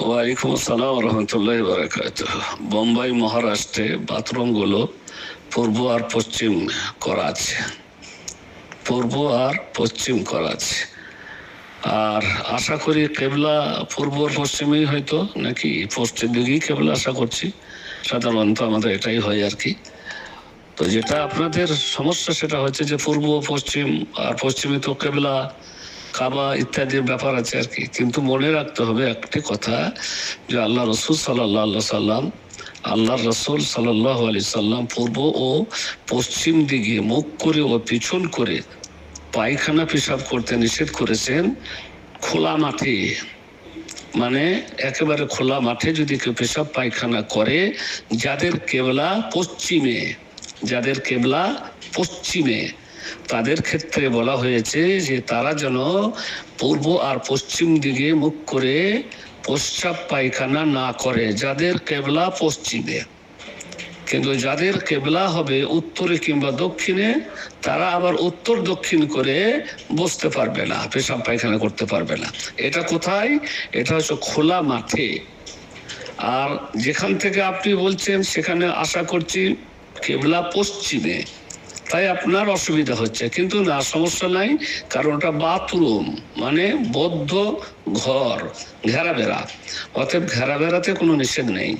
ওয়ালাইকুম আসসালাম রহমতুল্লাহ বারাকাতুহ। বোম্বাই মহারাষ্ট্রে বাথরুমগুলো পূর্ব আর পশ্চিম করা আছে, পূর্ব আর পশ্চিম করা আছে। আর আশা করি কেবলা পূর্ব পশ্চিমেই হয়তো, নাকি পশ্চিম দিকেই কেবলা আশা করছি। সাধারণত আমাদের এটাই হয় আর কি। তো যেটা আপনাদের সমস্যা সেটা হচ্ছে যে পূর্ব পশ্চিম, আর পশ্চিমে তো কেবলা কাবা ইত্যাদির ব্যাপার আছে আর কি। কিন্তু মনে রাখতে হবে একটি কথা, যে আল্লাহ রসুল সাল্লাল্লাহু আলাইহি সাল্লাম পূর্ব ও পশ্চিম দিকে মুখ করে ও পিছন করে পায়খানা পেশাব করতে নিষেধ করেছেন। খোলা মাঠে, মানে একেবারে খোলা মাঠে যদি কেউ পেশাব পায়খানা করে, যাদের কেবলা পশ্চিমে তাদের ক্ষেত্রে বলা হয়েছে যে তারা যেন পূর্ব আর পশ্চিম দিকে মুখ করে পেশাব পায়খানা না করে, যাদের কেবলা পশ্চিমে। কিন্তু যাদের কেবলা হবে উত্তরে কিংবা দক্ষিণে, তারা আবার উত্তর দক্ষিণ করে বসতে পারবে না, পেশাব পায়খানা করতে পারবে না। এটা কোথায়? এটা হচ্ছে খোলা মাঠে। আর যেখান থেকে আপনি বলছেন সেখানে আশা করছি কেবলা পশ্চিমে, তাই আপনার অসুবিধা হচ্ছে। কিন্তু না, সমস্যা নাই, কারণ ওটা বাথরুম, মানে বদ্ধ ঘর, ঘেরা বেড়া। অতএব ঘেরা বেড়াতে কোনো নিষেধ নেই।